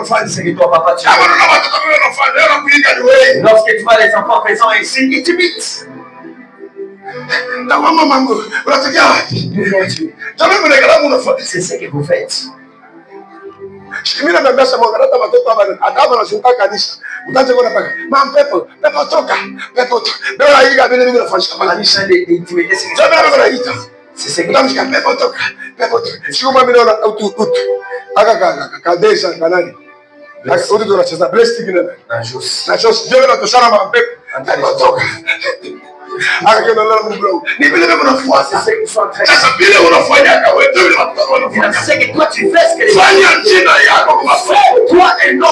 ce que toi, papa, tu fais. Lorsque tu vois les enfants présents ici, ils t'imitent. D'où viens-tu? C'est ce que vous faites. C'est ce que c'est que toi tu fais ce que les toi et non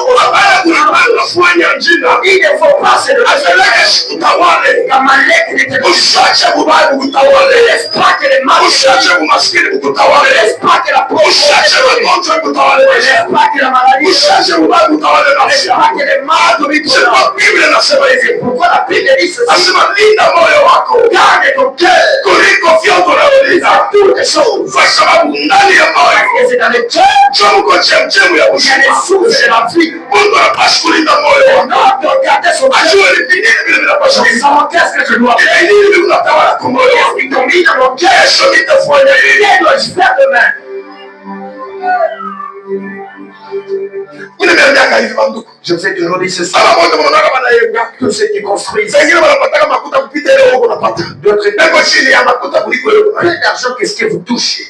il ne faut pas se laisse pas que les mal laisse pas que la pauvreté laisse pas que la maladie laisse pas que les mal pourquoi la Bible dit ceci? Garde ton cœur toutes les choses parce que c'est dans le cœur il y a les sources de la vie. Non, de garder son cœur. Qu'est-ce que je dois faire? Qu'est-ce qui tombe dans mon cœur? Qu'est-ce dois-je faire demain? Je vous ai toujours dit ceci. Tous ceux qui construisent d'autres peu d'argent, qu'est-ce que vous touchez?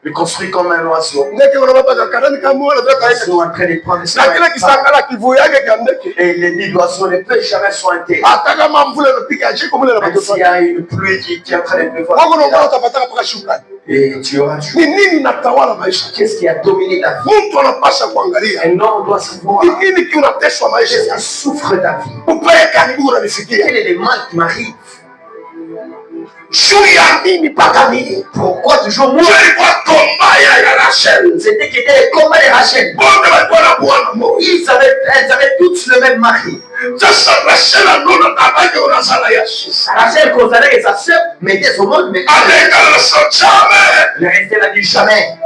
Il construit comme un oiseau. Ils sont en train de prendre ça. Et les nids d'oiseaux ne peuvent jamais soigner. S'il y a une pluie qui est en train de pleuvoir. Et tu auras joué. Qu'est-ce qui a dominé ta vie? Un homme doit savoir qu'est-ce qui souffre ta vie. Quel est le mal qui m'arrive? Pourquoi toujours moi? C'était qui était le combat de Rachel. Elles avaient toutes le même mari. Rachel causait avec sa soeur, mettait au monde, mais le reste n'a dit jamais.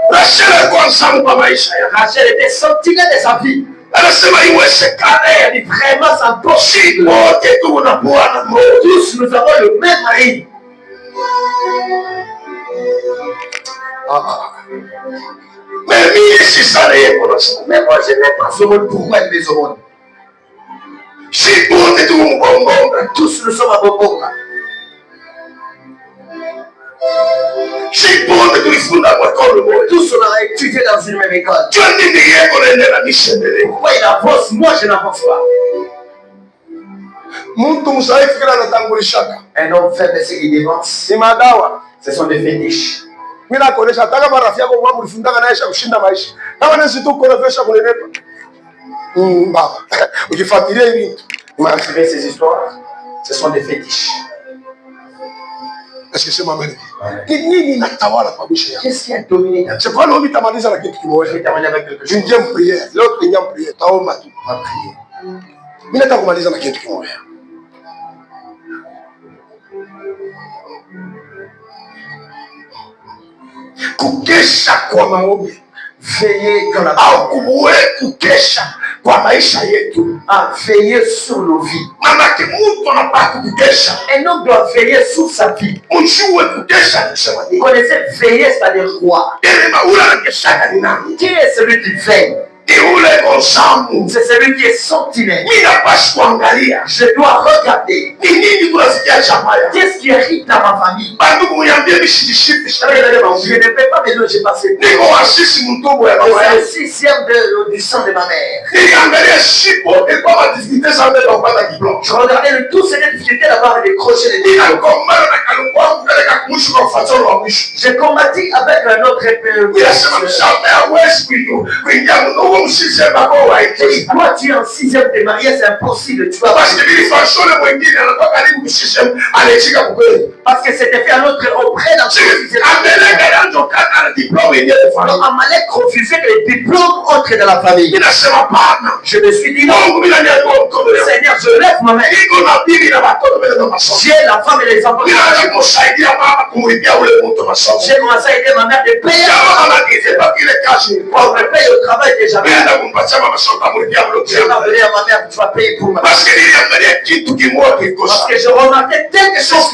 Rachel était sentinelle de sa vie. Elle a dit vraiment c'est impossible. Tous nous avons le même mari. Mais moi je n'ai pas ce monde. Pourquoi elle met au monde? Tous nous sommes à Bobonga. Tous on a étudié dans une même école. Pourquoi il avance? Moi je n'avance pas. Un homme fait ce qu'il dépense. Ce sont des fétiches. Je ces histoires, ce sont des fétiches. Est-ce que c'est ma mère? Qu'est-ce qui a dominé? C'est pas l'homme qui t'a demandé ça la question. Je vais terminer avec quelque chose. Une deuxième prière, l'autre une prière. On va prier. Il n'a pas demandé ça la question. Kukesha kwa maombi. Veiller dans la kukesha kwa maisha yetu. Veiller sur nos vies. Manake mtu anapaka kukesha. Un homme doit veiller sur sa vie. Unjue kukesha nisema nini? Vous connaissez veiller, c'est-à-dire quoi? Qui est celui qui veille? C'est celui qui est sentinelle. Je dois regarder. Qu'est-ce qui arrive dans ma famille? Je ne peux pas me loger passer. C'est le sixième du sang de ma mère. Je regardais le tout, c'était difficulté d'avoir décroché les diplômes. J'ai combattu avec un autre toi tu es en sixième de mariage, c'est impossible. Tu vas parce que c'était fait un autre auprès d'un Amalek refusait que les diplômes entrent dans la famille. Je me suis dit non, Seigneur, je lève ma main. J'ai la femme et les enfants. J'ai commencé à aider ma mère de payer. c'est pas qu'il est caché. On me paye au travail déjà. Mais là, vous passez à ma soeur, vous le diable. Je vais appeler à ma mère, tu vas payer pour ma. Parce que il y a des qui tout qui moi quelque chose. Parce que je remarquais quelque chose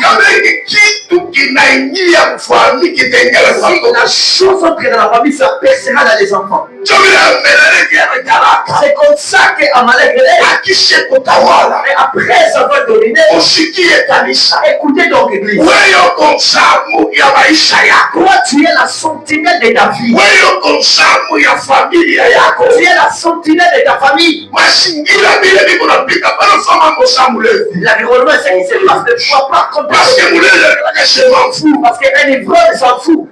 qui tout qui n'a ni à famille qui t'engage. Si la chose entre dans la famille, ça percera dans les enfants. C'est comme ça que Amalek est. Mais après avoir dominé, écoutez donc l'église. Toi, tu es la sentinelle de ta vie. Tu es la sentinelle de ta famille. L'environnement, c'est qui se passe ne voit pas comme parce qu'un ivrogne s'en fout.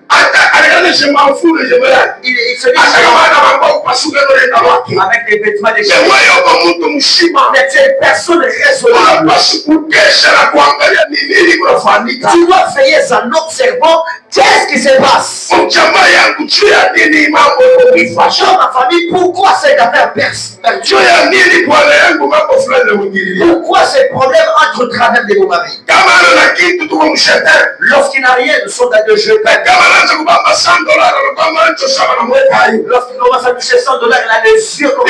Il se dit avec des vêtements de chien. Mais tu es une personne raisonnable. Tu dois veiller en observant qu'est-ce qui se passe. Dans ma famille, pourquoi cette affaire perce? Pourquoi ces problèmes entre travers de mon mari? Lorsqu'il n'a rien, nous sommes à deux jeux. Lorsqu'il commence à toucher $100, il a des yeux comme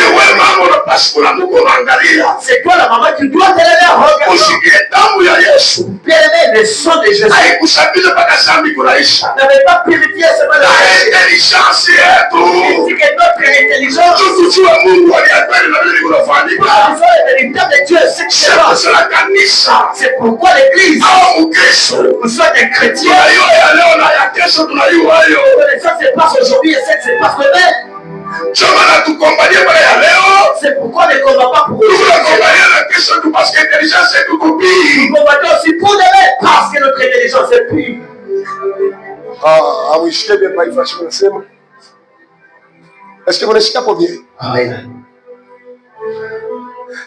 c'est toi la maman qui dois te lever à regarder. Bien-aimé, le sang de Jésus n'avait pas purifié ce mal. Il dit que notre intelligence, la véritable de Dieu, c'est pourquoi l'église, nous sommes des chrétiens. Ça se passe aujourd'hui et ça se passe demain. C'est pourquoi ne combat pas pour aujourd'hui. Parce que l'intelligence est tout pire. Nous combattons aussi pour demain parce que notre intelligence est pure. Est-ce que vous êtes pour bien? Amen.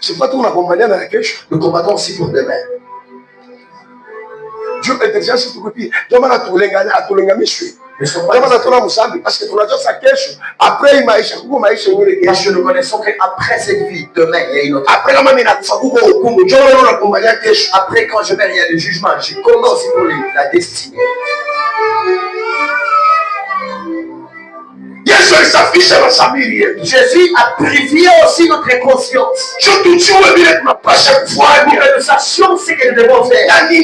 C'est pas tout, on accompagne dans la cache. Nous combattons aussi pour demain. Dieu intelligence est tout pire. Dieu m'a tout l'engagé à tout l'engagé. Parce que ton agent sa cache. Après il m'a échappé. Parce que nous connaissons qu'après cette vie, demain il y a une autre. Après la mamie n'a pas beaucoup. Après quand je vais, il y a le jugement. Je commence pour la destinée. Jésus a purifié aussi notre conscience. Pour que nous sachions ce que nous devons faire. Et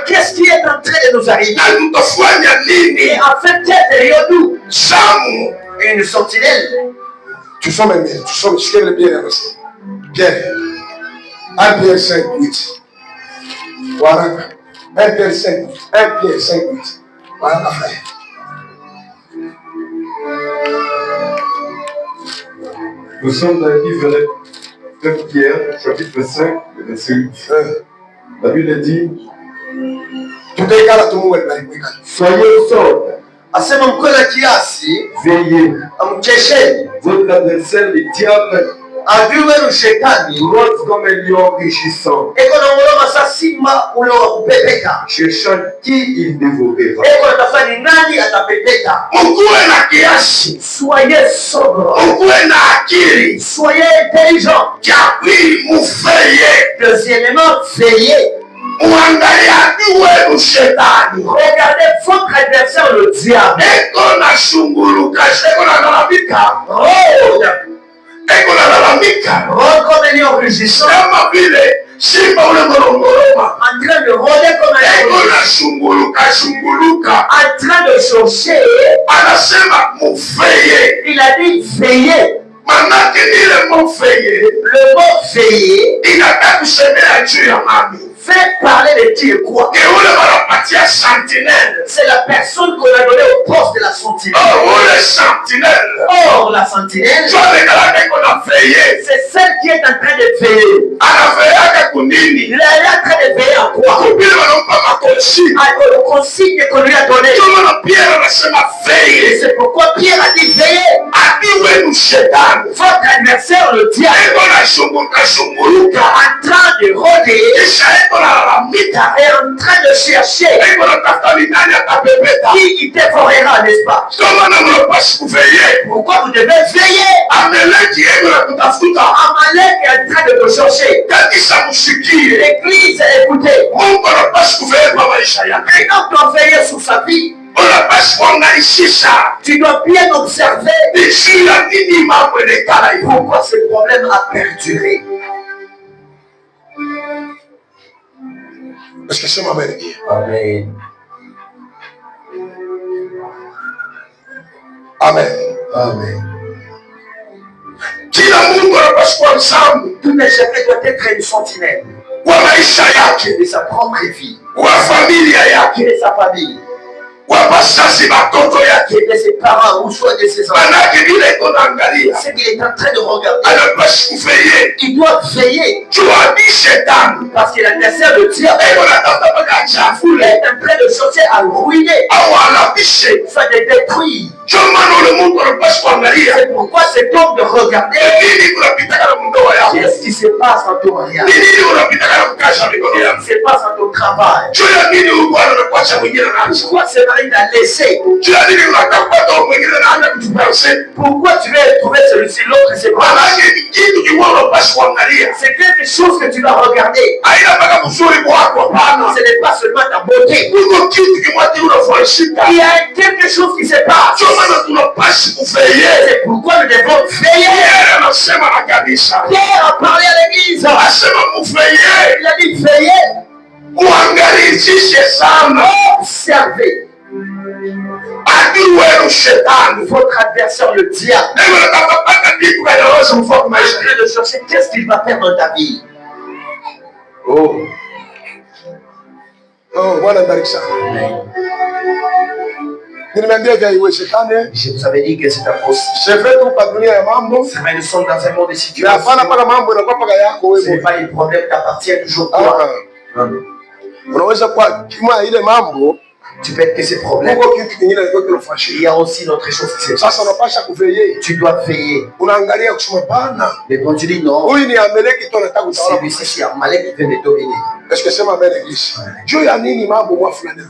qu'est-ce qui est en train de nous arriver? Et en fait, derrière nous, une sentinelle. Tu sens même bien, tu sens ce qu'elle est bien aussi. Pierre. 1 Pierre 5, 8. Voilà. 1 Pierre 5, 8. 1 Pierre 5, 8. Voilà, frère. Nous sommes dans le livre de Pierre, chapitre 5, verset 8. La Bible dit: soyez sobres, veillez. Votre adversaire, le diable, rôde comme un lion rugissant, cherchant qui il dévorera. Soyez sobre. Soyez intelligent. Deuxièmement, veillez. Regardez votre adversaire, le diable. Rôde comme un lion rugissant, en train de rôder comme un lion, en train de chercher. Il a dit veillez. Le mot veiller, fait parler de Dieu quoi? C'est la personne qu'on a donnée au poste de la sentinelle. Or, la sentinelle, c'est celle qui est en train de veiller. Il est en train de veiller à quoi? Au consigne qu'on lui a donné. C'est pourquoi Pierre a dit veillez. Votre adversaire, le diable, en train de rôder, est en train de chercher qui il dévorera, n'est-ce pas? Pourquoi vous devez veiller? Amalek est en train de te chercher. L'église, écoutez, un homme doit veiller sur sa vie. Tu dois bien observer pourquoi ce problème a perduré. Est-ce que c'est ma mère? Amen. Amen. Amen. Tout le chacun doit être une sentinelle de sa propre vie, de sa famille, de ses parents ou soit de ses enfants. C'est qu'il est en train de regarder. Il doit veiller parce que l'adversaire de Dieu est en train de chercher à le ruiner, soit de détruire. C'est pourquoi cet homme de regarder qu'est-ce qui se passe dans ton mariage, qu'est-ce qui se passe dans ton travail, pourquoi ce mari t'a laissé, pourquoi tu veux trouver celui-ci, l'autre c'est pas. C'est quelque chose que tu dois regarder. Ce n'est pas seulement ta beauté. Il y a quelque chose qui se passe. C'est pourquoi nous devons veiller. Pierre a parlé à l'église. Il a dit veillez. Observez. Votre adversaire, le diable, en train de chercher qu'est-ce qu'il va faire dans ta vie. Oh. Oh, voilà Dariksa. Je vous avais dit que c'est impossible. C'est vrai que patrouille à mambo. Mais nous sommes dans un monde de situation. Ce n'est pas un problème qui appartient toujours à toi. Tu peux être que ces problèmes. Il y a aussi une autre chose qui se passe. Tu dois veiller. Mais quand tu dis non, celui-ci c'est Amalek qui vient de dominer. Est-ce que c'est ma belle église?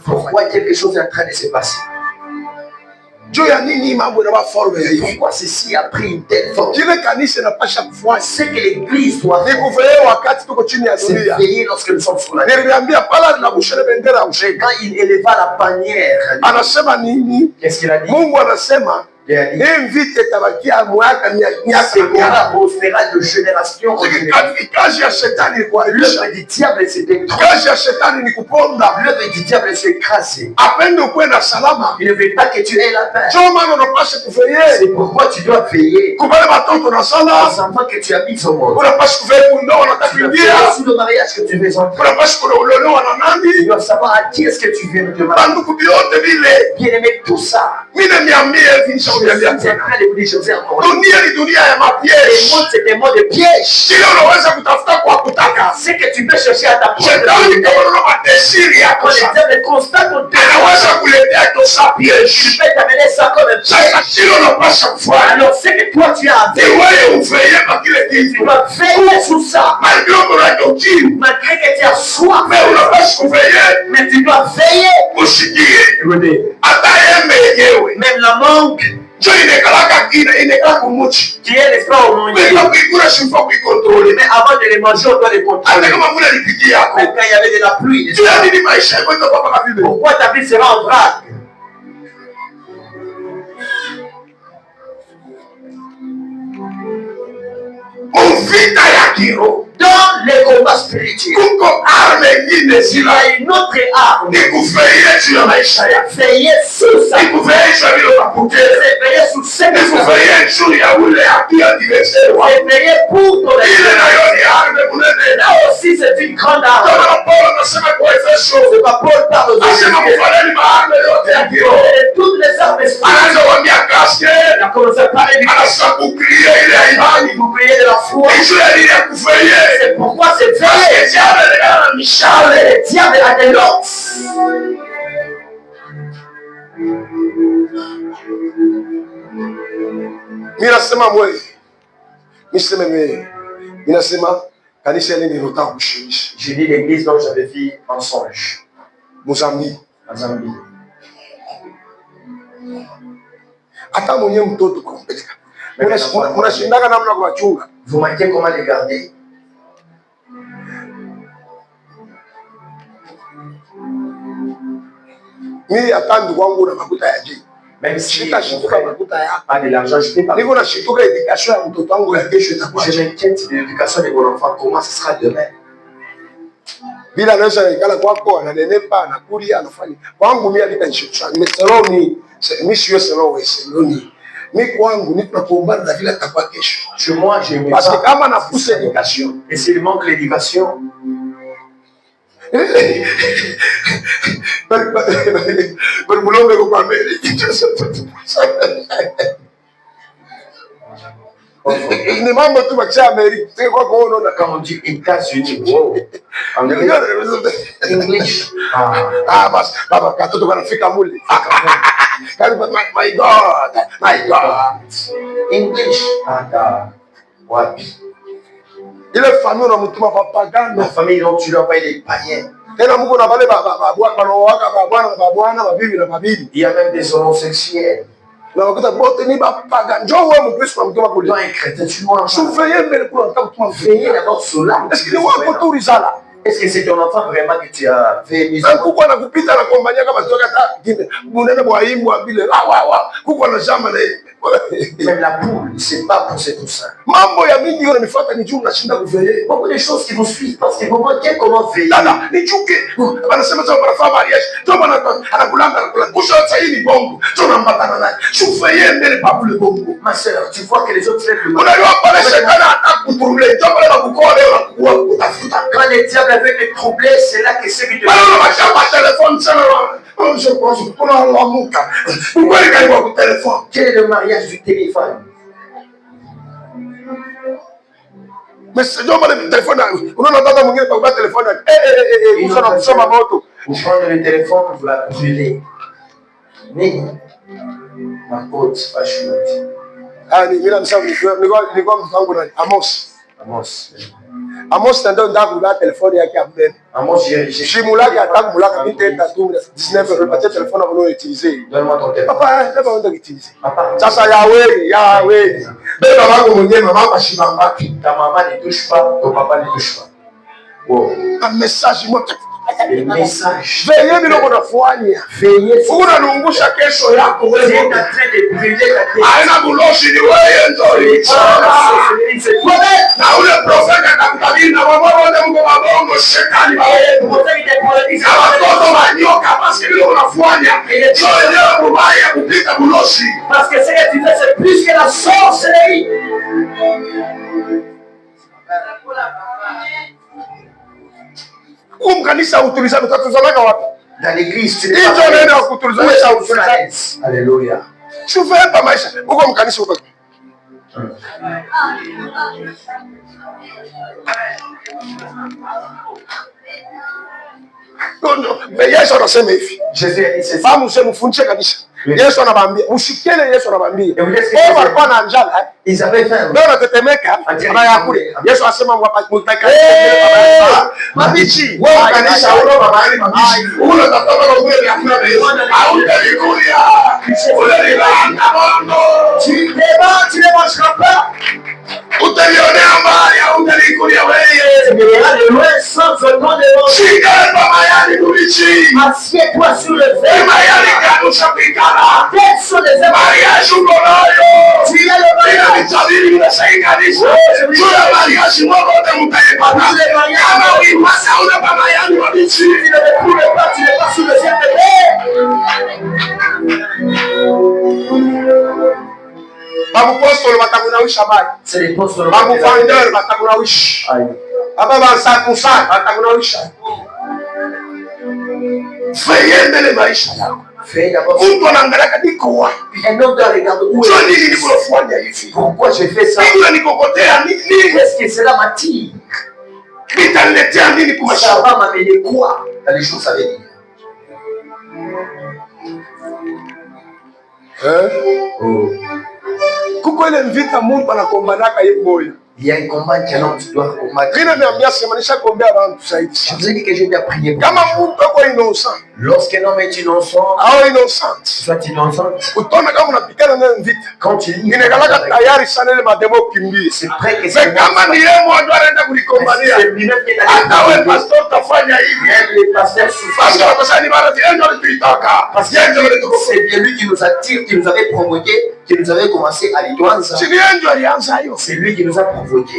Pourquoi quelque chose est en train de se passer? Pourquoi ceci a pris une telle forme? C'est que l'église doit se veiller lorsque nous sommes sur la terre. Quand il éleva la bannière, qu'est-ce qu'il a dit? Il a dit, c'est prospéra de génération en génération. L'œuvre du diable s'est détruite. L'œuvre du diable s'est écrasée. Il ne veut pas que tu aies la paix. C'est pourquoi tu dois veiller. Les enfants que tu as mis au monde. Tu dois veiller sur le mariage que tu veux entrer. Tu dois savoir à qui est-ce que tu viens de te marier. Bien aimé, tout ça. Le monde c'est des mots de piège. C'est que tu peux chercher à ta propre vie. Quand le diable constate ton désir, il peut t'amener ça comme un piège. Alors c'est que toi tu as veillé. Tu dois veiller sur ça. Malgré que tu as soif, mais tu dois veiller. Même la manque qui est l'espoir au monde. Mais avant de les manger, on doit les contrôler. Mais quand il y avait de la pluie, pourquoi ta vie sera en vrac? Dans les combats spirituels, il y a une autre arme. Veiller sur ça. Veiller sur cette veiller pour ton adversaire. Là aussi, c'est une grande arme. C'est pas Paul parle de toutes les armes spirituelles. Il a commencé à parler du bouclier de la foi. C'est pourquoi c'est veillé. Le diable a des lots. J'ai dit l'église dont j'avais vu un songe. Mozambique. En Zambie. Vous manquez comment les garder. Mimi atandi kwangu na makuta ya jii. Même si pas de l'argent, je ne peux pas. Je m'inquiète de l'éducation de mon enfant. Comment ce sera demain? Bila naweza nikala kwako ananenepa anakulia anafanya kwangu mimi alikanishusha nimesaloni mimi sio saloni saloni mimi kwangu niko kuombana na vile atakuwa kesho chez moi je me parce que kama na pousse éducation et s'il manque l'éducation bali mulombe kwa Amerika ni mambo tu macha Amerika sio kwa kuona quand on dit États-Unis wow English bas baba katoto kanafika mule my god English wapi ile famille na mutuma papagano la famille dont tu leur payes les païens. Tena Mungu na wale babwana babibi na babibi. Il y a même des homosexuels. Na wakuta bote ni bapagano. Njoo wewe Mkristo mtuma kule. Toi un chrétien tu dois surveiller mbele kwa mtuma veiller d'abord cela. Est-ce que wako tu rizala? Est-ce que c'est ton enfant vraiment que tu as fait mise en kuko na kupita na kompania kama toka ta gine. Munene bwa imbu abile. Kuko na shamba na même la poule, c'est pas pour c'est tout ça. Mambo ya mingi yona nifuata ni juu nashinda kuveiller. Beaucoup de choses qui vous suivent parce que vous manquez comment veiller. Dada, ni chuke. Wanasema sasa wanafanya mariage. Ndio bana anakulanga. Kusha saini bongo. Tuna mbatana naye. Surveiller mbele pa le bongo. Ma sœur, tu vois que les autres lèvent le main. Unajua pale shetani atakuturulia. Ndio pale bakukole unakuwa utafuta. Quand les diables avec les troublés, c'est là que c'est vite. Alors on va chercher téléphone ça. Je pense qu'on a la muka. Pourquoi il gagne au téléphone? Quel est le mariage du téléphone? Mais c'est donc le téléphone. On a entendu mon gars par téléphone. Vous en sommes à moto. Vous prenez le téléphone, vous la brûlez. Mais ma côte fâcheuse. Ah, ni mila msa ni kwa mfango na Amos. Amos ndio ndakula telefoni yake abben. Amos shimulaki atamulaka mitenda tu 19 repatia telefoni avalo utiliser. Donne-moi ton téléphone. Papa, leba ndo utiliser. Papa. Sasa Yahweh. Beba wangu mwenyewe mama kashibamba. Ta maman ne touche pas, ton papa ne touche pas. Wow. Un message moi. Le message. Veillez biloko nafanya. Veillez. Unalungusha kesho yako wewe. C'est en train de brûler ta tête. Aina buloshi ni wewe ndio. Na ule profeta akamtabiri na wamwone Mungu wa bongo shetani wewe. Watoto wanyoka basi ndio unafanya. Sio leo mbaya kupita buloshi. Parce que ce que tu fais c'est plus que la sorcellerie. Kanisa utiliza utatuzalaka wapi? Dans l'église tu n'es pas nenda kutuliza utiliza. Alléluia. Tu fais pas maisha. Uko mkanisa uko. Mais Yesu anasema hivi. Fahamu useme mfundishe kabisa. Yesu anawaambia, ushikele Yesu anawaambia. Wao walikuwa na njala, ils avaient faim. Ndio wanatetemeka, anayakule. Yesu anasema mtaka mabichi. Wewe kanisa ulo babali mabichi. Ulo tatoka kwa ule vyakula vya Yesu. Hautalikulia. Ule landa bongo. Tu ne mangeras pas. Utalionea mbali au utalikulia wewe. Shika baba yani kubichi. Assieds-toi sur le verre. Mayani kanusha pikana. Quels sont les mariages ukonayo? Tu as le mariage. Nitabiri unasaikanisa. Tuna mariage mwote mtaipata. Kama uipasa una baba yani wabichi. Tu ne le trouves pas, tu n'es pas sur le ciel de Apostolo batakunawisha maji. C'est les apôtres. Bafandeur batakunawisha. Aba basakusa batakunawisha. Veillez mbele maisha yako. Mtu anaangalia kadiko wapi? Un homme doit regarder où est. Nini nilifanya hivi? Pourquoi j'ai fait ça? Nini nikokotea nini? Qu'est-ce que cela m'attire? Nitaletea nini kwa maisha? Ça va m'amener quoi dans les choses à venir? Kuko ile mvita Mungu anakombanaka yeye moyo. Il y a un combat qu'un homme doit combattre. Je vous ai dit que j'ai déjà prié. Lorsqu'un homme est innocent, soit innocent, quand tu lis, c'est prêt que c'est lui-même qui est allé. Même les pasteurs souffrent. Parce que c'est bien lui qui nous attire, qui nous avait provoqué, qui nous avait commencé à l'idoise. C'est lui qui nous a provoqué.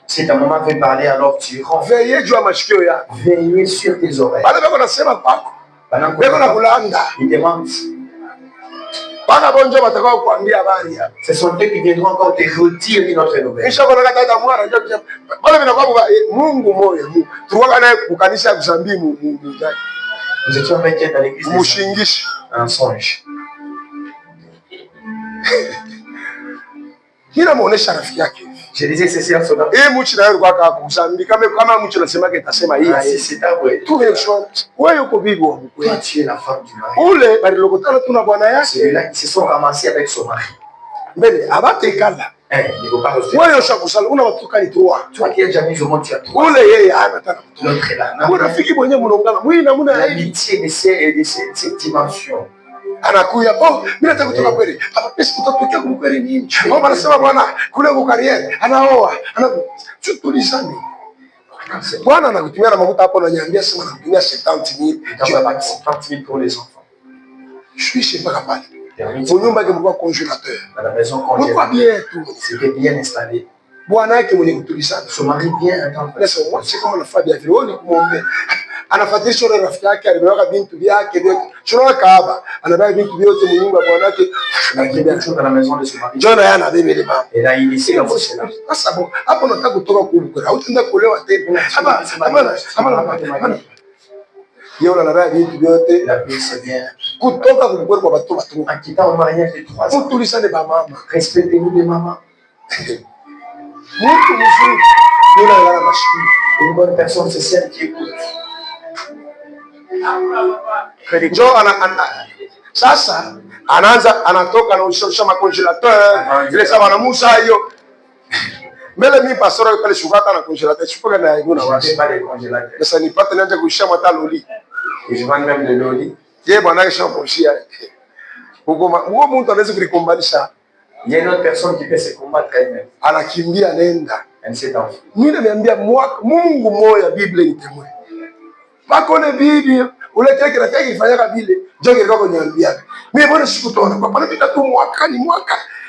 Si ta maman veut parler, alors tu rentres. Veillez sur tes oreilles. Il demande. Ce sont eux qui viendront encore te redire une autre nouvelle. Nous étions avec elle dans l'église. Un songe. Je disais ceci à son âme. Si c'est ta voix. Toi, tu es la femme du mari. Celui-là qui se sont ramassés avec son mari. Il ne faut pas rester. Toi qui es jamais au monde, tu as trois. L'autre est là. L'amitié de cette dimension. Anakuya mimi nataka kutoka kweli hapa pesa kutatokea kweli nini mama anasema bwana kule kwa kariere anaoa tulizane bwana anakutumia na mafuta hapo ananiambia sema anakutumia 70,000 pour les enfants. Je suis chez papa pale au nyumba yake mlikuwa congélateur à la maison congélateur c'était bien installé. Bwana yake mwenye kutulizana son mari bien attendre c'est comme la femme vile wewe kumwombe anafuatisha yule rafiki yake alibeba bintu vyake vyote tunaona kaaba anabeba bintu vyote munyumba bwana yake anakimbia kutoka na maison de son mari. Jona yana bebe ile mama et là il essaie de sasa hapo nataka kutoka kule hautaenda kuolewa tena hapa yeye anabeba bintu vyote la paix c'est bien kutoka kule kwa watu watu en quittant au mariage de 3 ans. Tulisane ba mama Respectez-nous les mamans. Mtu mzuri yule ana mashikio. Une bonne personne c'est celle qui écoute. Sasa anaanza anatoka na ushosha makongelateur ile sawa na Musa hiyo mbele mimi pastora pale shugata na congelateur chupa na hiyo na wasi pale congelateur sasa nipate nianze kushia mata loli je vends même le loli je bwana kisha kushia huko mtu anaweza kulikombanisha. Il y a une autre personne qui peut se combattre elle-même. Anakimbia nenda elle s'est enfuie. Mimi nimeambia Mungu moja Biblia itemwe pakone Biblia ule kile kinataka kifanyaka vile ndio kilikuwa kuniambia mimi mbona sikutona kwa maana vitatu mwaka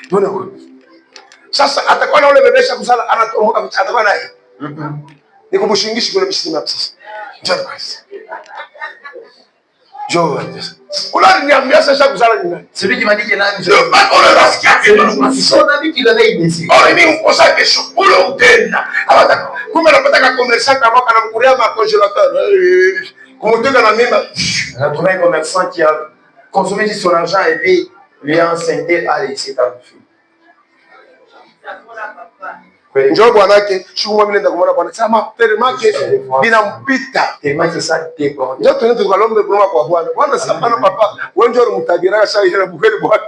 mbona wewe sasa atakuwa na ule bebesha kusala anatomoka atakuwa naye nikumshingishi kule msimu hapo sasa njoo basi njoo ula niambia sasa kusala ni nani celui qui m'a dit que là je pas on le raskia son ami qui l'avait initié mimi mkosa kesho ule utenda hata kumbe anapata commerçant kama anamkuria ma congélateur kumuteka na mimba. On a trouvé un commerçant qui a consommé son argent et puis lui a enceinté à laisser ta fille. Njoo bwana yake shukuma mimi nenda kumwona bwana sema telemake binampita telemake ça dépend. Njoo tuende tukalombe kuloma kwa bwana bwana sasa papa wewe njoo mtagira sasa ile buheri bwana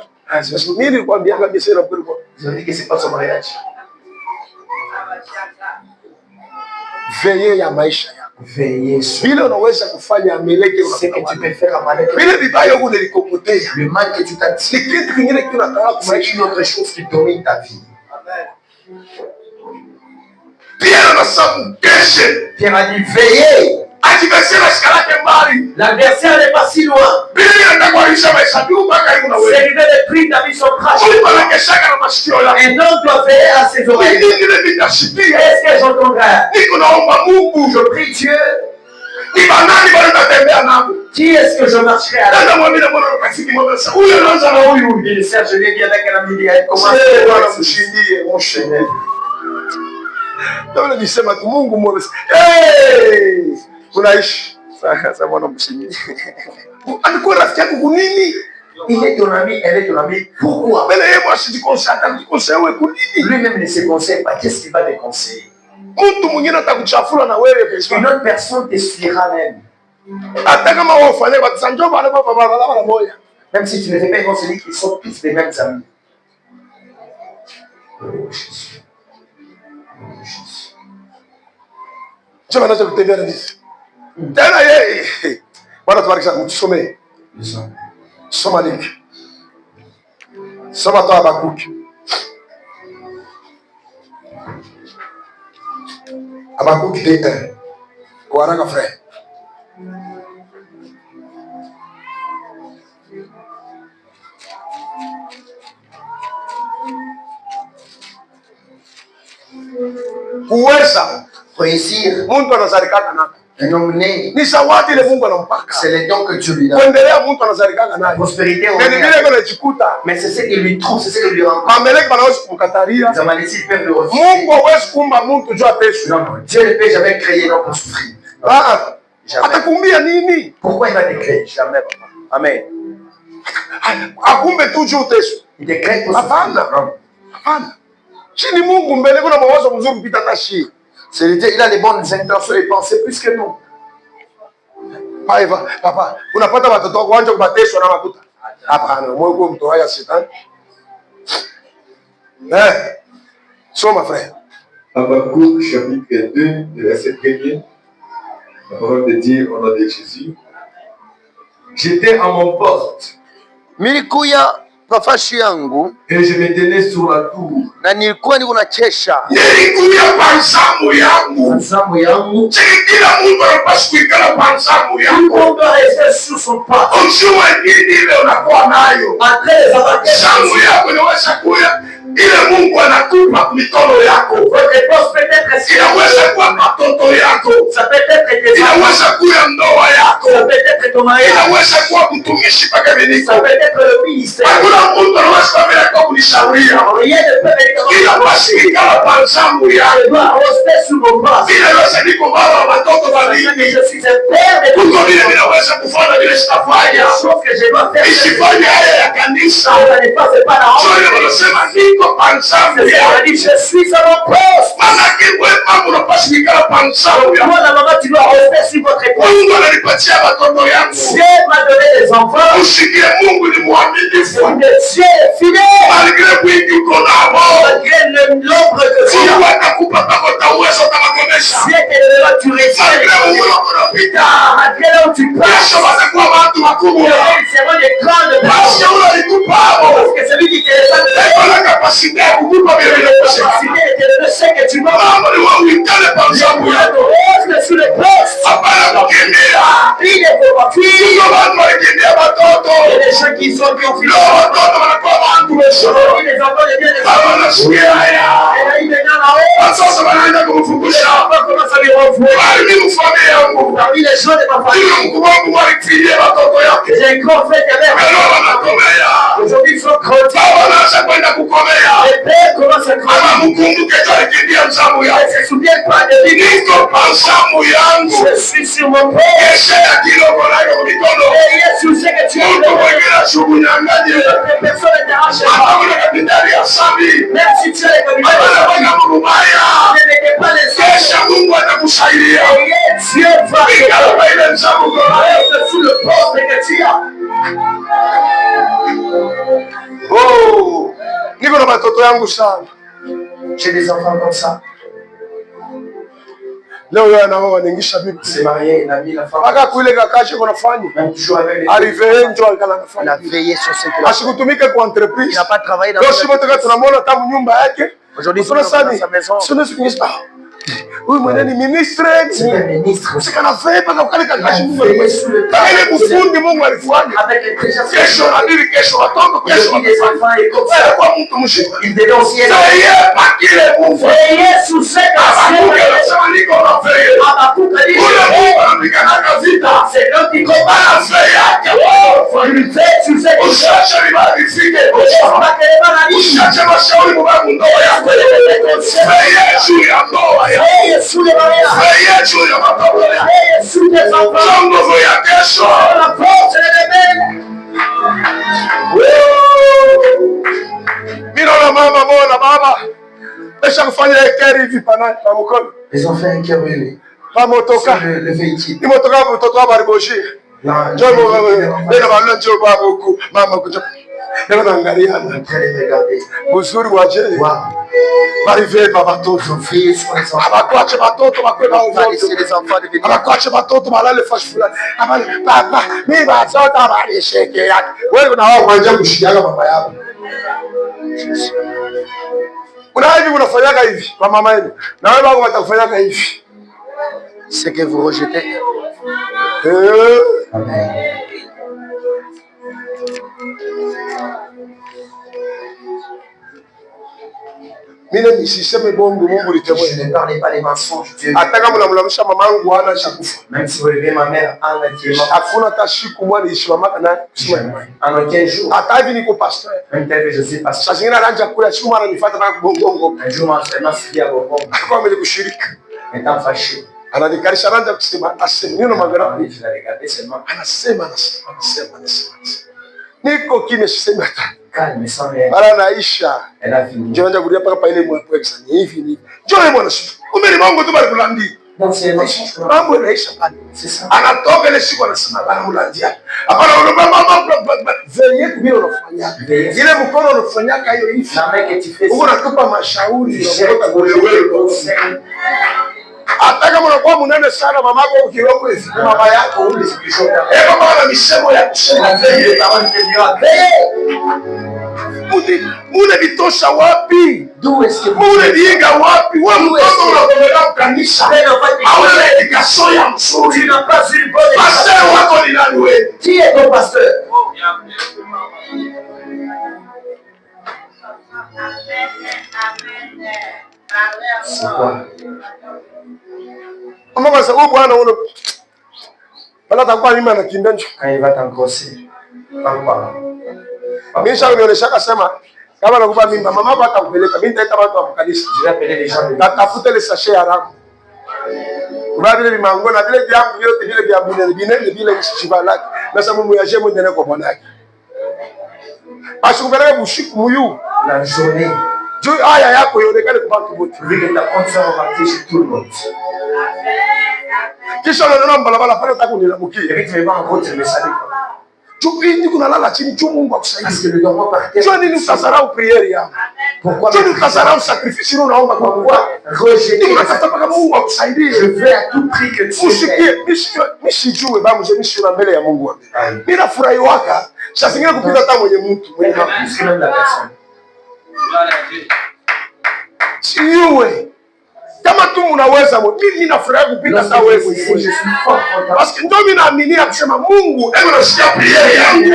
mimi nilikwambia kabisa ile buheri bwana je dis que c'est pas son mariage. Veillez ya maisha yako. Veillez sur. Vile unaweza kufanya meleke ce que tu peux faire à malek. Vile vibaya huko nilikopotea. Le mal que tu t'as dit. C'est kitu kingine kinataka c'est une autre chose qui domine ta vie. Pierre anasema keshe. Pierre a dit veillez. L'adversaire n'est pas si loin. C'est arrivé le prix de vie son crash. Un homme doit veiller à ses oreilles. Qu'est-ce que j'entendrai? Je prie Dieu. Qui est-ce que je marcherai avec? Il sert, je l'ai dit avec un ami, il commence à m'enchaîner. Ndio nilisema tu Mungu mmoja. Unaishi. Sasa bwana mshinyi. Alikuwa rafiki yako kunini? Il est ton ami, elle est ton amie. Pourquoi? Mais yeye moi je dis conseil, wewe kunini? Lui-même ne se conseille pas. Qu'est-ce qu'il va te conseiller? Mtu mwingine atakuchafura na wewe. Une autre personne te suivra même. Même si tu ne fais pas évangélique, ils sont tous les mêmes amis. Tena yeye Bwana tubariki sana, mtusomee. Soma link. Soma toa Habakuki. Habakuki 1. Kwa haraka frère. Kuweza Réussir, Mungu anazalikana nako. un homme né, Ni zawadi ile Mungu anampaka. c'est les dons que Dieu lui donne. Kuendelea mtu anazalikana La nayo. prospérité, on Ni vile est. anajikuta. Mais c'est ce qu'il lui trouve, c'est ce qu'il lui rend. Ameleka banaweza kumkataria. Les Amalécites peuvent le refuser. Mungu hawezi kumba mtu juu ateswe. Non, non, Dieu ne peut jamais créer l'homme pour souffrir. Ah, Jamais. atakumbia nini? Pourquoi il va te créer? Jamais papa. Amen. Akumbe tu juu uteswe. Il te crée pour Hapana. souffrir. Non. Hapana. Chini Mungu mbele kuna mawazo mzuri kupita hata shii. C'est Dieu, il a les bonnes intentions et pensées plus que nous. Papa, unapata watoto wako wanje kubateshwa na makuta. Hapana, moyo kwa mtu haya shetani. Soma frère. Habakkuk chapitre 2, verset 1er. La parole de Dieu au nom de Jésus. J'étais à mon poste. Nilikuya nafasi yangu Et je me tenais sur la tour. na nilikuwa niko nachesha. Nilikuja kwa zamu yangu. Zamu yangu. Kila mtu anapaswa kuikala kwa zamu yangu. On doit rester sur son pas. Ujue nini ile unakuwa nayo. Après les avantages. Zamu yako inaweza kuya ile Mungu anakupa mikono yako. Votre réponse peut être Inaweza kuwa matoto yako. ça peut être tes enfants. Inaweza kuwa ndoa yako. Ça peut être ton mari. Inaweza kuwa mtumishi mpaka biniko. Ça peut être le ministère. Hakuna mtu anaweza kuwa kwa kunishauria. Rien ne peut être Kila basi ikala kwa zamu yako. Je dois rester sur mon pas. Inaweza niko baba wa watoto Je wawili. suis un père de Kuko vile vinaweza kufanya vile sitafanya. chose que je dois faire. Isifanye haya ya kanisa. Ça ne passe pas la honte. Sio wanasema niko pansamu C'est ya. ça, dit, je suis à mon poste. Manake wewe mama unapaswa kuikala pansamu ya. Moi, la maman, tu dois rester sur votre poste. Mungu ananipatia watoto yangu. Dieu m'a donné des enfants. Usikie Mungu ni mwaminifu. Dieu est fidèle. Malgré wingi uko nao. Malgré l'ombre que tu as. Mungu atakupa mpaka utaweza utawakomesha. Dieu te donnera, tu réussis. Malgré uko unapita. Malgré là où tu passes. Kesho watakuwa watu wakubwa. Ils seront des grandes Basi personnes. yule alikupa hapo. Parce que celui qui te les a donné Eko na kapasite ya kukupa vile vile la kushika. capacité de te donner ce que tu veux. Mama ni wewe uitale pansamu yako. Reste sur le poste. Hapana kukimbia. Il ne faut pas fuir. Sio watu walikimbia watoto. Il y a des gens qui sont qui ont fui. Leo watoto wanakuwa watu wesoro. Les enfants de Dieu ne sont Baba nasikia haya. pas. Et là, il est dans la haut. Watoto wanaenda Les kumfungusha. enfants commencent à les renvoyer. Bali mimi familia yangu. Parmi les gens de ma famille, Yule mkubwa wangu walifilia watoto yake. j'ai un grand frère qui avait Leo wanakomea. aujourd'hui ils sont grandis. Baba anaanza kwenda kukomea. Les pères commencent à grandir. Ama mkumbuke tu alikimbia mzamu Ils yake. ne se souviennent pas de lui. Niko pansamu yangu. Je suis sur mon père. Kesha ya kiloko nayo mikono. Et Yesu sait que tu es Mungu mwingine ashukunyanganye. personne ne t'arrache Hata pas. kuna kapitali ya sabi. Même si tu as les communautés, Hapana kwenda mrubaya. ne mettez pas les autres. Kesha Mungu atakusaidia. Et Dieu va te Ikala kwa ile mzamu kwa. reste sous le poste que tu as. Oh, niko na watoto yangu sana. J'ai des enfants comme ça. Leo yeye anaoa wanaingisha bibi. C'est marié, il a mis la femme. Aka kuile kakashi kuna fanya. Même toujours avec les Arrive njo akana il a nafanya. veillé sur ce qu'il a. Asikutumike kwa entreprise. Il n'a pas travaillé dans Leo shimo toka tunamwona tamu nyumba yake. Aujourd'hui, Kuna dans sani. sa maison. Sio siku huyu mwenye ni ministre. C'est un ministre. Usikana feba kwa kale kakashi Mungu Veillé alifanya. sur le Kale kufundi Mungu alifanya. avec les trésors. Kesho nadiri kesho watoto kesho. Aujourd'hui, les enfants et comme ça. Kwa mtu mshika. Il devait aussi être Seye pakile Mungu. veillé sur ce Abakuke que anasema niko na feye. Habakkuk a dit, Ule Mungu anapigana vita. c'est l'homme qui combat. Ana feye yake. Il veille sur ce que Usiache vibadilike. pas que les maladies. Usiache mashauri mubaya ndoa yako. Feye juu ya ndoa yako. Veille sur les mariages. Feye juu ya watoto yako. Veille sur tes enfants. Sio nguvu ya kesho. La force de l'éveil. Mimi naona mama mbona baba. Besha kufanya ekeri hivi pana na mkono. Ils ont fait un cœur brûlé. Pamotoka. Le véhicule. Imotoka mtoto wa bariboshi. Njoo ndio balo njoo baba huku mama kuja. Ndio naangaliana. Uzuri wa je. Barive baba toto. Abakwache batoto bakwe ba uzoto. Abakwache batoto balale fashi fulani. Abale baba mimi bazota bali sheke yake. Wewe na wao kuanza kushikiaga baba yako. Una hivi unafanyaga hivi kwa mama yenu. Na wewe wao watafanyaga hivi. C'est que vous rejetez. Amen. Mimi nisiseme bongo Mungu litemwe. Je ne parlais pas les mensonges, Dieu. Ataka mnamlamisha mamangu hana shakufa. Même si vous levez ma mère en entièrement. Hakuna tashiku mwana ishimama na en aucun jour. Hata hivi niko pastor. Même tel que je suis pasteur. Sasa ngine anaanza kula siku mara nifuata na bongo. Un jour m'a suivi à Bongo. Kwa mimi kushirika. Étant fâché. Ananikarisha anaanza kusema asemino magara. Je l'ai regardé seulement. Anasema. Niko kimya sisemi hata. Calme, sans rien. Mara naisha. Elle a fini. Njoo nje kulia paka pale mwa pweksa hivi. Njoo mwana siku. Umeni Mungu tu bali kulandi. Donc c'est un mensonge. Mambo yanaisha pale. C'est ça. Anatoka ile siku anasema bana mlandia. Hapana mama venye kubira unafanya. Ile mkono unafanyaka hiyo hivi. La main que tu fais. Uko natupa mashauri unatoka kwa wewe. Hata kama unakuwa munene sana mamako ukiroko hivi mama yako ulisikishota. Kama ana misemo ya kusema venye tabani tembea. Mune vitosha wapi? Mune viinga wapi? Wewe mtoto unakomelea kanisa. Hauna education ya mzuri. Pasteur wako ni nani wewe? Qui est ton pasteur? C'est quoi? Mama sasa huyu bwana uno bala takuwa mimi anakimbia nje. Quand il va t'engrosser. Papa. Mimi sasa nionyesha kasema kama nakupa mimba mama yako atakupeleka mimi nitaita watu wa kanisa. Je vais appeler les gens de Tafute le sachet haramu. Kwa vile vimango na vile vyangu vyote vile vya binene vile msichivalaki. Na sababu muyaje mwendene kwa bwanake. Ashukupeleke bushiku muyu. la journée. Juu haya yako ionekane kwa watu wote. Vu que ta compte sera remarquée chez tout le monde. Kisha unaona mbalabala pale utakunilamukia. Et puis tu me vois en route, tu me salues. Chupindi kunalala chini chu Mungu akusaidie. Parce que le dormant par terre. Jua nini utasarau priere yako? Pourquoi? Jua nini utasarau sacrifice unaomba kwa Mungu? Rejeter. Unatafuta mpaka Mungu akusaidie. Je veux à tout prix que tu Mishijue bamu je mishura mbele ya Mungu wangu. Mimi nafurahi waka. Sasa zingine kupita hata mwenye mtu. Plus que même la personne. Siwe. Kama tu unaweza mimi nafurahi kupita hata wewe mwenyewe. Basi ndio mimi naamini kusema Mungu hebu nasikia priere yangu.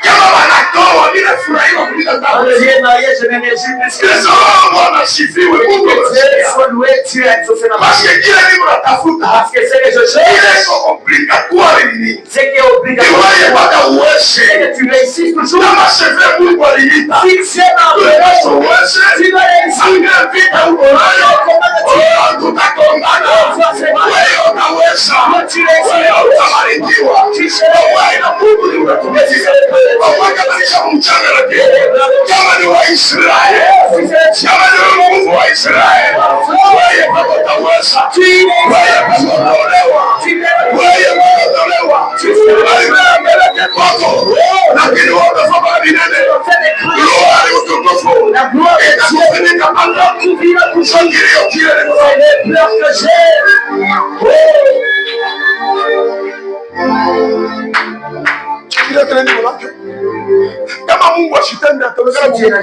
Kama wanatoa mimi nafurahi kupita hata wewe. Bwana sifiwe Mungu. Basi kile mimi natafuta. Ile complicatoire nini? Wewe mpaka uweze. Kama shefe Mungu aliniita. Kama ni Waisraeli, kama ni Mungu wa Israeli, wewe utaweza. Wewe utaolewa. Wewe utaolewa. Wewe kwako. Lakini wewe utafanya binene. Glory utukufu. Na glory itakufunika mpaka kuvira kushangilia kile kama Mungu ashitende ataonekana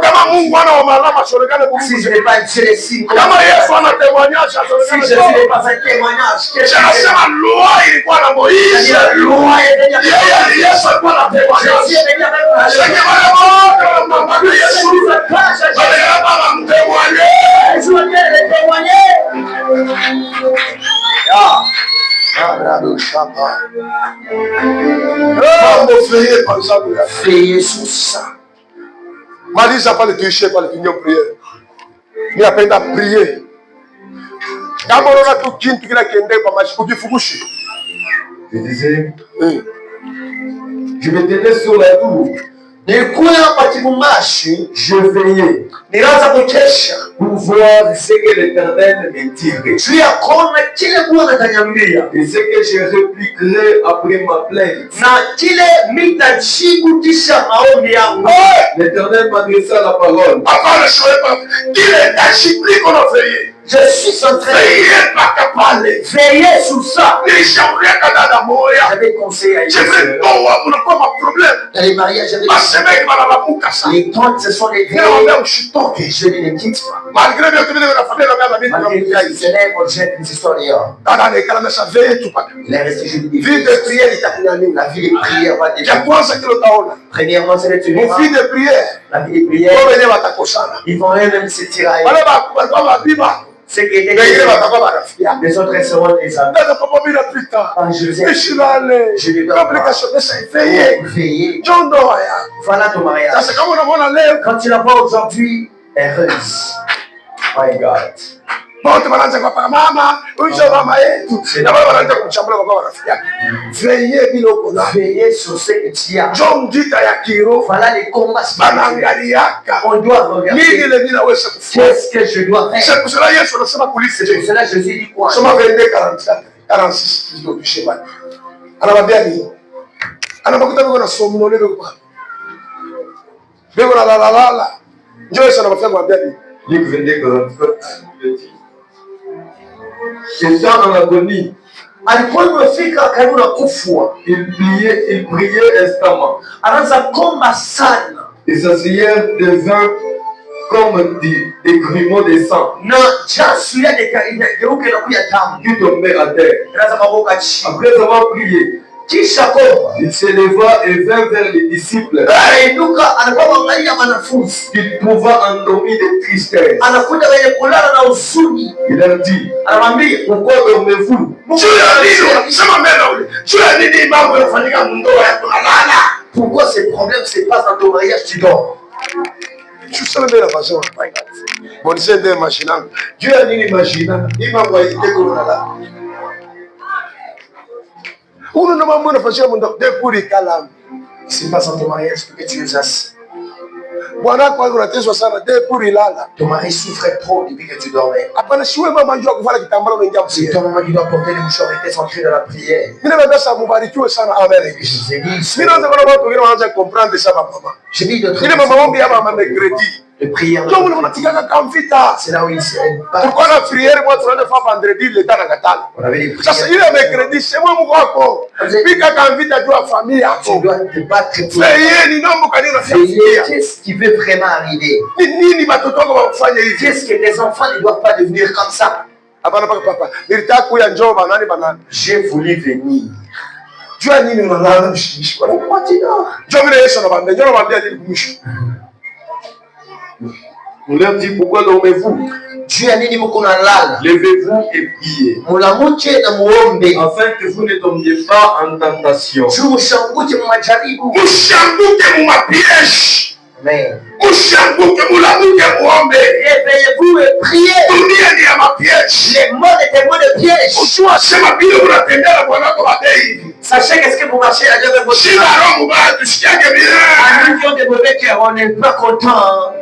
kama Mungu ana wa malama asionekane kama Yesu anatemwanyasha anasema loi ilikuwa na Moizi Yesu alikuwa anatemwanyasha Veillez sur ça. Maliza pale tuishie pale tuingie priere. Mimi napenda prier. Kama unaona tu kintu kila kiende kwa maisha ukifukushi. Je disais, je me tenais sur la tour. nilikuwa pachimumashi, je veillais nilianza kukesha pour voir ce que l'Éternel me dirait. juu ya kuona kile Bwana ataniambia Et ce que je répliquerai après ma plainte. na kile mitajibu kisha maombi yangu. L'Éternel m'adressa la parole. Avant le soir, il est agité qu'on a veillé. Je suis en train Veillez pas qu'à parler. de veiller sur ça. J'avais conseillé à je vais pas ma problème. Dans les mariages, j'avais Ma semaine va la bouca ça. les tentes, ce sont les Mais veillées. même je suis toqué. Je ne les quitte pas. Malgré bien que la famille la Malgré que les célèbres jettent les histoires dehors. dans les cas, ça veille tout pas. Il est resté jeudi. Vie de prière, il t'a pris La vie des prières va il y a débuter. quoi ça que le taona? Premièrement, c'est le Mon fils de prière. La vie des prières, Pour venir à ta cochana. ils vont eux-mêmes se tirer. Voilà ma biba. Ce qui était Mais il va t'avoir la fille. les autres seront les amis. Dans le papa il a plus tard. Quand je Je suis là allé. Je lui donne Complication de ça veiller. veiller. John Doya. Voilà ton Ça mariage. c'est comme on a l'air. Quand tu la vois aujourd'hui, heureuse. My God. Wote wanaanza kwa mama, huyu mama yetu. Na wale wanaanza kuchambua kwa rafiki yake. Veillez bila uko na. Veiller sur ce que tu as. John Dita ya kiro. Voilà les combats spirituels. Banaangaliaka. On doit regarder. Nini ile ninaweza kufanya? Qu'est-ce que je dois faire? C'est pour cela Yesu anasema kulisi. C'est pour cela que Jésus dit quoi? Soma 22 44 46 ndio bishema. Anamwambia nini? Anapokuta biko na somnole biko. Biko la la la la. Njoo Yesu anamwambia kumwambia nini? Luc 22, 44, il dit. Étant en agonie, alipofika karibu na kufa, il priait instamment. anaanza komba sana. Et sa prière devint comme des grumeaux de sang Na jasho yake ikageuka na kuwa damu. qui tombaient à terre. Anaanza maboka chini. Après avoir prié, Kisha komba, il s'éleva et vint vers les disciples. anainuka anakuwa angalia wanafunzi. Il trouva endormis de tristesse. Anakuja wenye kulala na huzuni. Il leur dit, Anamwambia, pourquoi dormez-vous? pourquoi ces problèmes se passent dans ton mariage, tu dors? Tu sais bien la façon. Bon, c'est des machines. Dieu a dit les machines. Il m'a envoyé des colonnes. Où nous n'avons pas fait des pour les calmes. Il se passe dans ton mariage que tu es assis. Bwana kwa kunateso sana de pour ilala. Ton mari souffrait trop depuis que tu dormais. Hapana siwe mama njoo kuvala kitambala unaingia C'est msiye. ton maman qui doit porter les mouchoirs et s'entrer dans la prière. Mimi napenda sana mubarikiwe sana amen. Je vous ai dit, Mimi naanza kuona watu wengine wanaanza comprendre ça mama. je vis de Ile mama ombi hapa mama mercredi. de prière. Ndio mnatikaka kama vita. C'est là où il s'est Pourquoi la prière moi tunaanza faire vendredi le temps nakatala. On avait des Sasa prières. ile mercredi c'est moi Mungu wako. Pika kama vita tu famille Tu yako. dois te battre pour Yeye ni nombo kanini unafikia. qu'est-ce qui peut vraiment arriver? Ni nini watoto wako wakufanya hivi? Qu'est-ce que tes enfants ne doivent pas devenir comme ça? Hapana papa. Nilitaka kuya njoo banani banani. J'ai voulu venir. Jua nini unalala mshishi kwa. Pourquoi tu dors? Njoo vile Yesu anabambia, njoo anabambia nini kumwisho. On leur dit, pourquoi dormez-vous? Dieu a nini mko nalala? Levez-vous et priez, Mulamuche na muombe. afin que vous ne tombiez pas en tentation. Juu mshanguke mmajaribu. Ushanguke mumapiège. Amen. Ushanguke mulamuke muombe. Réveillez-vous et priez. Dunia ni ya mapiège. Les mondes étaient mondes de piège. Ujua sema vile unatembea na bwana wako badei. Sachez qu'est-ce que vous marchez à Dieu avec votre Shida roho mbaya tusikiage bien. à nous qui ont des mauvais cœurs, on n'est pas content.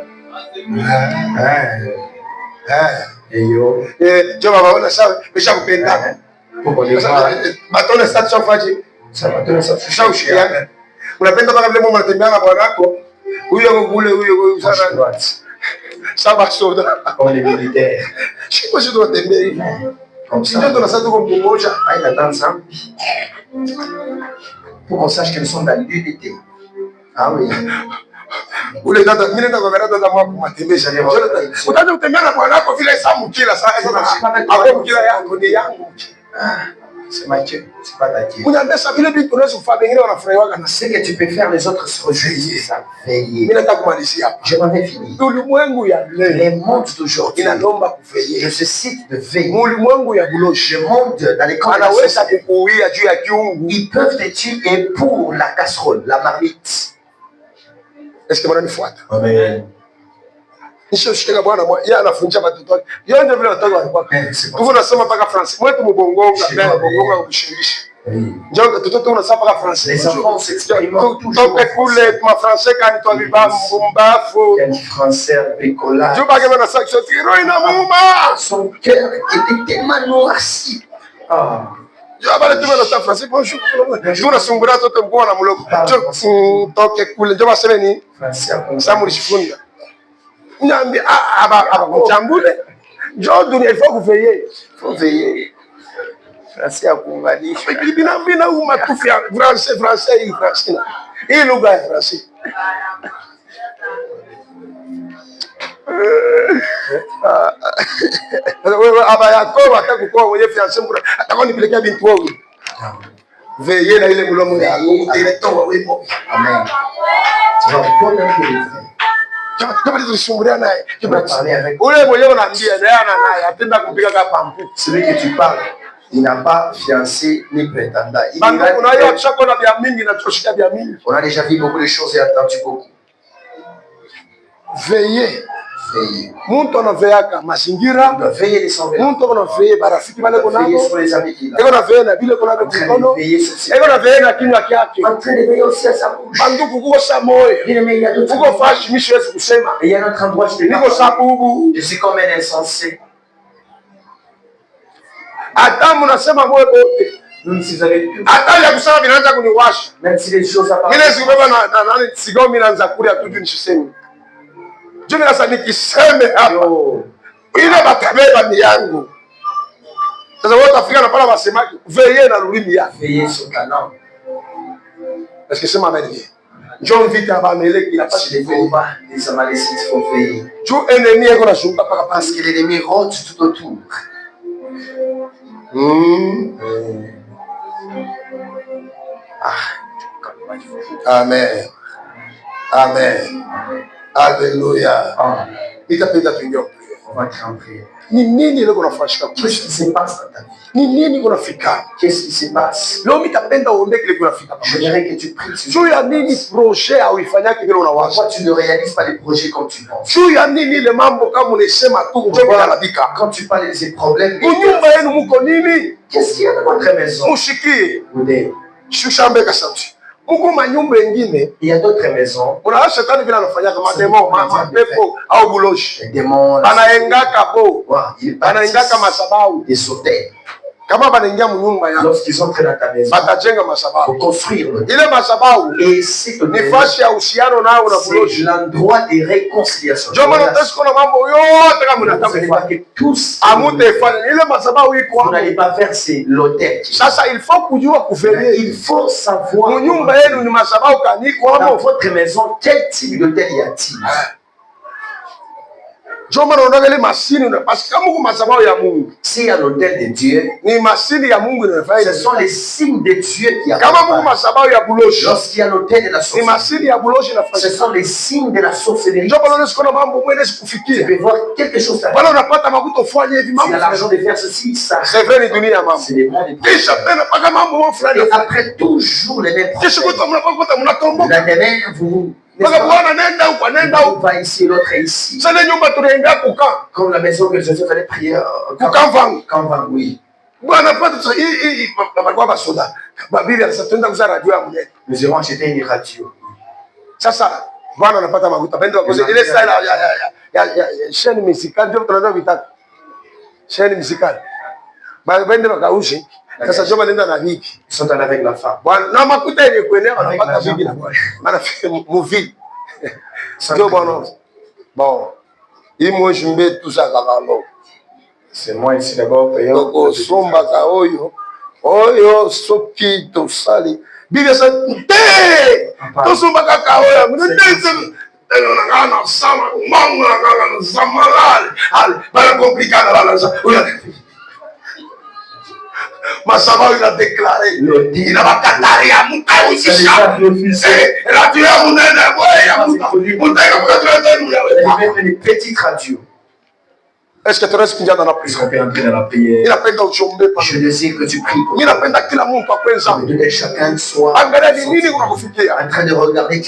Njoo baba ona sawa, kisha kupenda. Matone sasa tufaje? Ça va donner ça. Tushaushia. Unapenda mpaka vile Mungu anatembea na bwana wako. Huyo kule huyo sana. Saba soda. Comme les militaires. Shiko sio tunatembea hivi. Comme Sio ça. tunasema tuko mmoja. Ah, il attend ça. Pour qu'on sache qu'ils sont dans l'unité. Ah oui. Ule dada mimi nenda kwa dada za mwako matembesha leo. Utaanza kutembea na bwana wako vile samu kila saa hapo kila yangu ni yangu. C'est ma Dieu, c'est pas ta Dieu. Unaambia vile vitu unaweza kufanya wengine wanafurahiwa na Ce que tu peux faire, les autres se réjouissent. Ça, veiller. mimi nataka kumalizia hapa. Je m'en vais finir. Ulimwengu ya leo Les mondes d'aujourd'hui, inaomba kuveillea. je cite de veiller. Ulimwengu ya buloshi Le monde dans les camps de la anaweza société, kukuuia juu ya kiungu. ils peuvent te tuer pour la casserole, la marmite. Est-ce que mnanifuata? Amen. Nishoshika bwana mwa yeye anafunja watoto wake. Yote vile watoto walikuwa. C'est Tuko nasoma mpaka France. Mwetu mbongonga na mbongonga kushindisha. Les enfants s'expérimentent toujours. Son cœur était tellement noirci. Il faut veiller. Français à kuunganisha. Bina umatufi français hii français. Hii lugha ya français. Wewe aba yako atakuwa wewe français mbona atakuwa nipelekea bintu wao. Veillez na ile mlomo yako utiletoa wewe. Amen. Celui que tu parles, il n'a pas fiancé ni prétendant. On a déjà vu beaucoup de choses et attendu beaucoup. Veillez. Muntu anaveaka mazingira, veiller les muntu anaveye barafiki wale kuna veiller sur les amis qu'il a. Eko naveye na vile kuna mkono. Eko naveye na kinywa chake. Banduku kuko sa moyo. Kuko fashi mimi siwezi kusema. Il y a un autre endroit je niko sabubu. Je suis comme un insensé. Adamu nasema moyo wote. Même si vous avez tout. Hata ya kusema vinaanza kuniwasha. Même si les choses apparaissent. Mimi sikubeba na nani sigao mimi naanza kulia tu nisiseme. Jumi nasa nikiseme hapa ile batabeba ni yangu. Sasa wote Afrika na pala wasemaji veillez na lulimi ya veillez sur ta langue. Est-ce que c'est ma mère? John vite aba meleki na pas les combats les Amalécites font veiller. Tu ennemi eko na shunga paka parce que l'ennemi rôde tout autour. Amen. Amen. Alléluia. Itapenda tuingie. On va entrer en prière. Ni nini leo kunafanyika? Qu'est-ce qui se passe dans ta vie? Ni nini kunafika? Qu'est-ce qui se passe? Leo mitapenda uombe kile kunafika. Je dirais que tu pries. Juu ya nini projet au ifanyake vile unawaza? Pourquoi tu ne réalises pas les projets comme tu penses? Juu ya nini ile mambo kama unasema tu njoo yanabika? Quand tu parles de ces problèmes, unyumba yenu mko nini? Qu'est-ce qu'il y a dans votre maison? Mushikie. Ude. Shusha mbeka sauti. Huko manyumba mengine, il y a d'autres maisons. Kuna shetani vile anafanya kama demo, mapepo au buloshi. Les démons. Anaengaka bo. Anaengaka masabau. Des sauteurs. Kama banaingia mnyumba yako. Lorsqu'ils entrent dans ta maison. Batajenga masabau. Pour construire. Ile masabau. Et c'est ni fashi ya uhusiano nao na buloshi. L'endroit des réconciliations. Ndio maana tunasikia mambo yote kama mnataka que tous amutefanya ile masabau iko hapo. Vous n'allez pas faire c'est l'autel. Sasa il faut kujua kuveiller. Il faut savoir. Mnyumba yenu ni masabau kaniko hapo. Dans votre maison quel type d'autel y a-t-il? Parce que s'il y a l'autel de Dieu, ce sont les signes de Dieu qui apparaissent. Lorsqu'il y a l'autel de la sorcellerie, ce sont les signes de la sorcellerie. Tu peux voir quelque chose. Tu as l'argent de faire ceci, ça. C'est le monde. Et après toujours les mêmes problèmes. La dernière, vous va ici, l'autre est ici. Comme la maison que Joseph allait prier. Quand oui. Nous irons acheter une radio. Sasa bwana anapata makuta pendo ile style ya chaîne musicale ndio tunataka vitaka chaîne musicale bende bakaushi sasa joma nenda na viki ils sont allés avec la femme bwana na makuta ile kuenea wanapata viki na bwana maana movie ndio bwana bon imo jimbe tuza kakalo c'est moi ici d'abord payant ko somba ka oyo soki to sali Bibi sa te to somba ka oyo mnete ngana sama manga ngana zamalal al para complicada la sa Masaba il a déclaré il va canter à muta usisha radio ya munene boya muta muta ka une petite radio Est-ce que tu restes dans la prière? On peut entrer dans la prière. Je désire que tu pries. Que chacun soit en train de regarder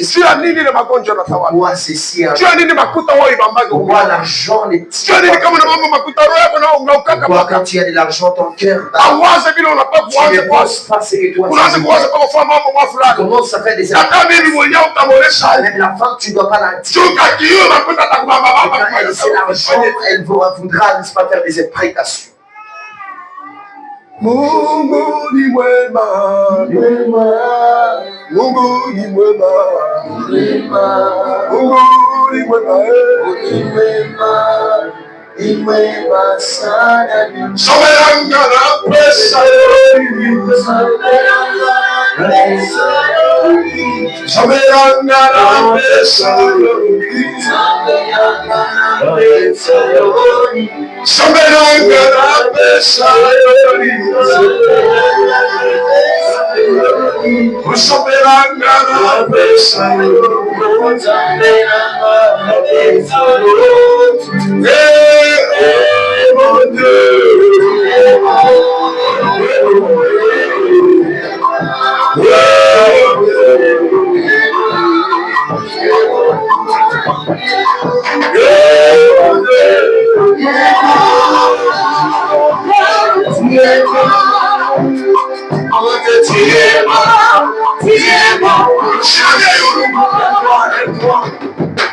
pourquoi ceci pourquoi l'argent les tire. Pourquoi quand tu as de l'argent ton cœur tu ne penses pas ce que toi tu commences à faire des efforts. Même la femme tu ne dois pas la dire. Quand elle sait l'argent, elle voudra, n'est-ce pas, faire des imprécations. Mungu ni mwema, Mungu ni mwema, Mungu ni mwema, ni mwema sana. Someranga na pesa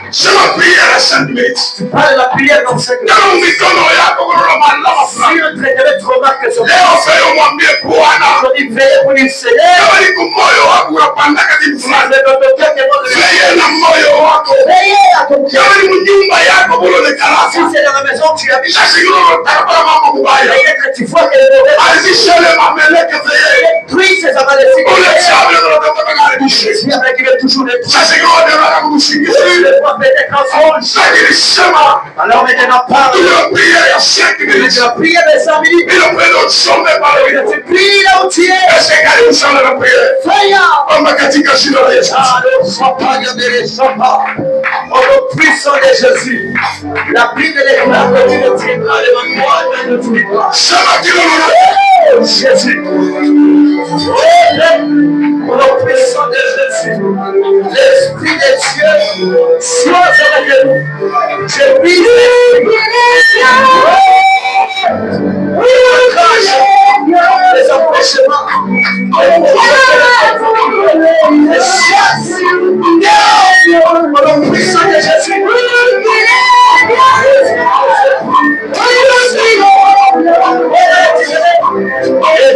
C'est la prière à 5 minutes. Tu parles de la prière dans 5 minutes. Si le traité te remarque que son il veille pour lui céder. Veillez à ton cœur. Si c'est dans la maison que tu habites, veillez que tu vois qu'elle est mauvaise. Détruis ces amalecites. Il veut toujours détruire. Alors maintenant parle. La prière des 5 minutes. Tu pries là où tu es. Au nom puissant de Jésus, la Bible déclare que tu ne tiendras devant moi. Jésus. Au nom puissant de Jésus, l'Esprit de Dieu soit avec nous. Je prie les empêchements, les chasses, au nom puissant de Jésus. Et